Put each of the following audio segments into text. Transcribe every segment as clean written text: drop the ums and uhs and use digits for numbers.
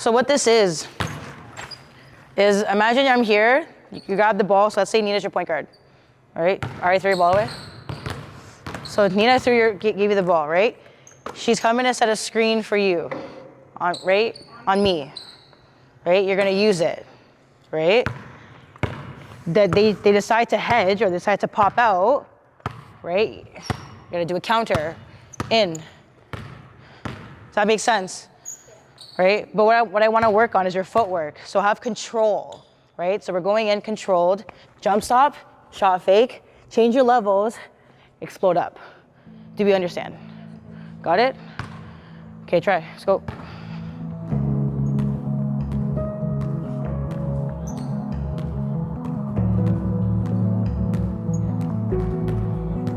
So what this is imagine I'm here, you grab the ball, so let's say Nina's your point guard, all right? I already threw your ball away. So Nina gave you the ball, right? She's coming to set a screen for you, on me, right? You're gonna use it, right? That they decide to hedge or they decide to pop out, right? You're gonna do a counter, in. Does that make sense? Right? But what I wanna work on is your footwork. So have control, right? So we're going in controlled, jump stop, shot fake, change your levels, explode up. Do we understand? Got it? Okay, try, let's go.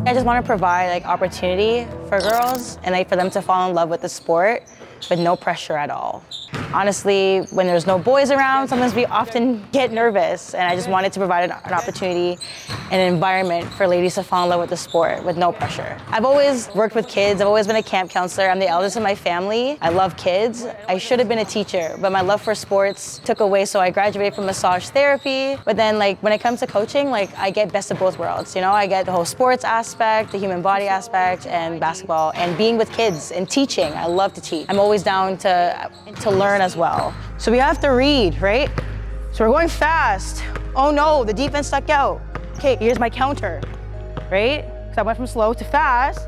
I just want to provide like opportunity for girls and like for them to fall in love with the sport with no pressure at all. Honestly, when there's no boys around, sometimes we often get nervous, and I just wanted to provide an opportunity and an environment for ladies to fall in love with the sport with no pressure. I've always worked with kids. I've always been a camp counselor. I'm the eldest in my family. I love kids. I should have been a teacher, but my love for sports took away, so I graduated from massage therapy. But then like when it comes to coaching, like I get best of both worlds. You know, I get the whole sports aspect, the human body aspect, and basketball, and being with kids and teaching. I love to teach. I'm always down to learn as well. So we have to read, right? So we're going fast. Oh no, the defense stuck out. Okay, here's my counter, right? Because I went from slow to fast.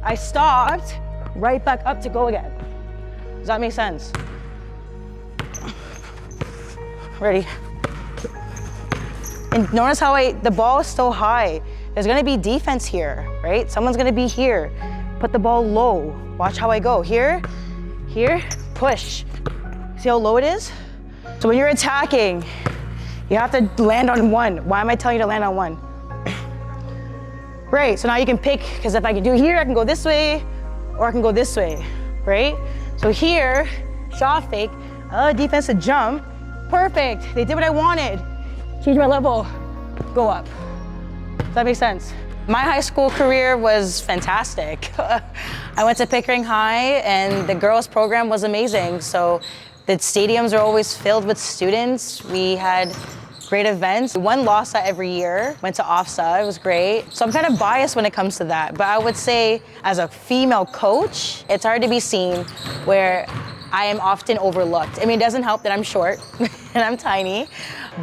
I stopped, right back up to go again. Does that make sense? Ready? And notice how the ball is so high. There's gonna be defense here, right? Someone's gonna be here. Put the ball low. Watch how I go. Here, push. See how low it is? So when you're attacking, you have to land on one. Why am I telling you to land on one? Right, so now you can pick, because if I can do here, I can go this way, or I can go this way, right? So here, shot fake, defensive jump, perfect. They did what I wanted. Change my level, go up. Does that make sense? My high school career was fantastic. I went to Pickering High, and the girls program was amazing. So the stadiums are always filled with students. We had great events. We won LASA every year, went to OFSA, it was great. So I'm kind of biased when it comes to that, but I would say as a female coach, it's hard to be seen where I am often overlooked. I mean, it doesn't help that I'm short and I'm tiny,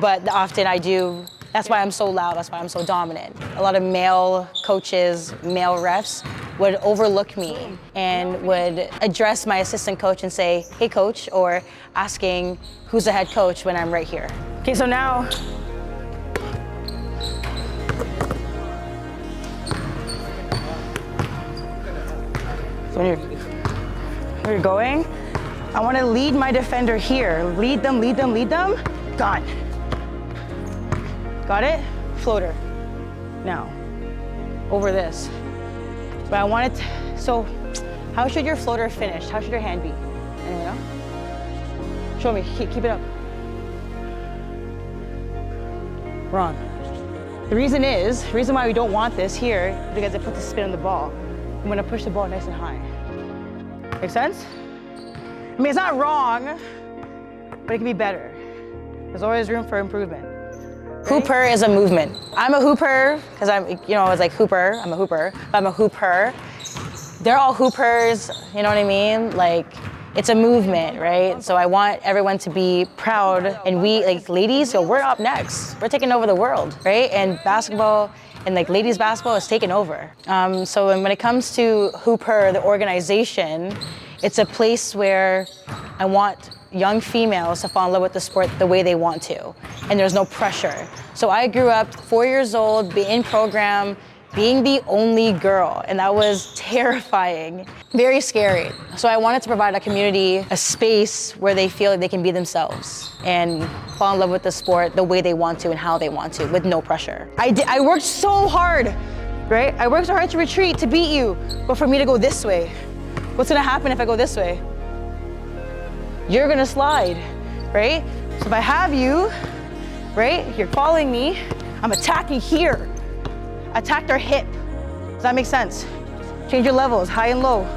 but often I do. That's why I'm so loud, that's why I'm so dominant. A lot of male coaches, male refs would overlook me and would address my assistant coach and say, hey coach, or asking who's the head coach when I'm right here. Okay, so now, so when you're going, I want to lead my defender here. Lead them, lead them, lead them. Gone. Got it? Floater. Now, over this. But I want it, so how should your floater finish? How should your hand be? Anyone know? Show me, keep it up. Wrong. The reason why we don't want this here is because it puts a spin on the ball. I'm gonna push the ball nice and high. Make sense? I mean, it's not wrong, but it can be better. There's always room for improvement. Hooper is a movement. I'm a hooper, because it's like hooper, I'm a hooper, but I'm a hooper. They're all hoopers, you know what I mean? Like, it's a movement, right? So I want everyone to be proud, and we, like ladies, so we're up next. We're taking over the world, right? And basketball, and like ladies basketball is taking over. So when it comes to Hoopher, the organization, it's a place where I want young females to fall in love with the sport the way they want to, and there's no pressure. So I grew up 4 years old, in program, being the only girl, and that was terrifying, very scary. So I wanted to provide a community, a space where they feel like they can be themselves and fall in love with the sport the way they want to and how they want to, with no pressure. I worked so hard, right? I worked so hard to retreat, to beat you, but for me to go this way, what's gonna happen if I go this way? You're gonna slide, right? So if I have you, right, you're following me, I'm attacking here. Attack their hip. Does that make sense? Change your levels, high and low.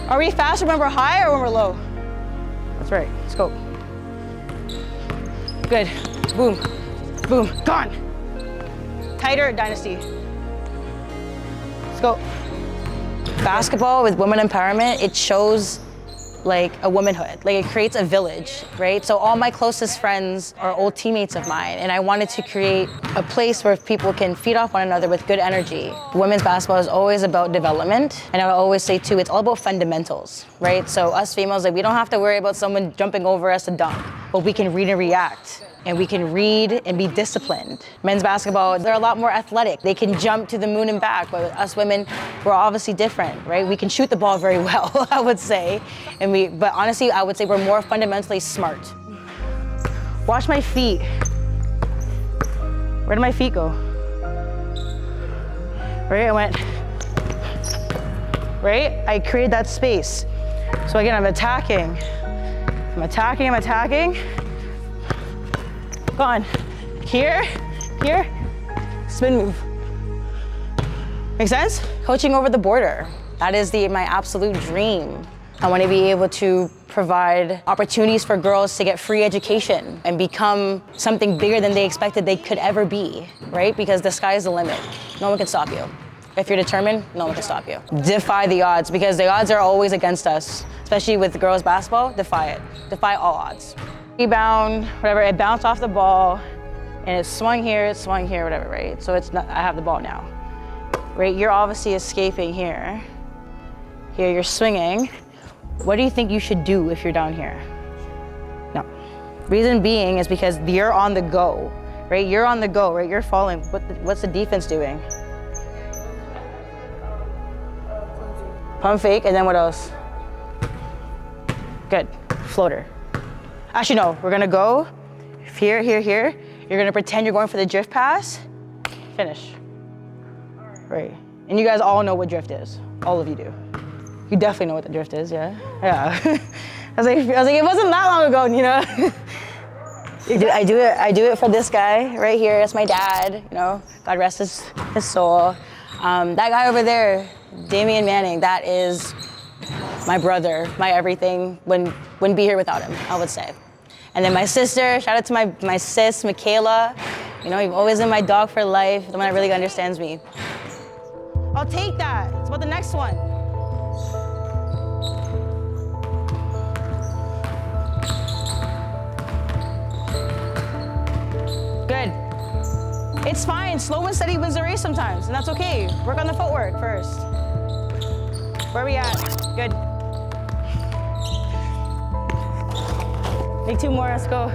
Are we faster when we're high or when we're low? That's right, let's go. Good, boom, boom, gone. Tighter, dynasty. Let's go. Basketball with women empowerment, it shows like a womanhood, like it creates a village, right? So all my closest friends are old teammates of mine, and I wanted to create a place where people can feed off one another with good energy. Women's basketball is always about development, and I would always say too, it's all about fundamentals, right? So us females, like we don't have to worry about someone jumping over us to dunk, but we can read and react. And we can read and be disciplined. Men's basketball, they're a lot more athletic. They can jump to the moon and back, but with us women, we're obviously different, right? We can shoot the ball very well, I would say. But honestly, I would say we're more fundamentally smart. Watch my feet. Where did my feet go? Right, I went, right? I created that space. So again, I'm attacking. Gone. Here, here, spin move. Make sense? Coaching over the border. That is my absolute dream. I want to be able to provide opportunities for girls to get free education and become something bigger than they expected they could ever be, right? Because the sky is the limit. No one can stop you. If you're determined, no one can stop you. Defy the odds, because the odds are always against us, especially with girls basketball. Defy it. Defy all odds. Rebound, whatever, it bounced off the ball and it swung here, whatever, right? So it's not, I have the ball now, right? You're obviously escaping here. Here you're swinging. What do you think you should do if you're down here? No. Reason being is because you're on the go, right? You're on the go, right? You're falling. What's the defense doing? Pump fake, and then what else? Good, floater. Actually, no, we're gonna go here, here, here. You're gonna pretend you're going for the drift pass. Finish. Right. And you guys all know what drift is. All of you do. You definitely know what the drift is, yeah? Yeah. I was like, it wasn't that long ago, you know? I do it for this guy right here. That's my dad, you know? God rest his soul. That guy over there, Damian Manning, that is my brother, my everything. Wouldn't be here without him, I would say. And then my sister, shout out to my sis, Michaela. You know, you've always been my dog for life, the one that really understands me. I'll take that. It's about the next one. Good. It's fine. Slow and steady wins the race sometimes, and that's okay. Work on the footwork first. Where are we at? Good. Make two more, let's go.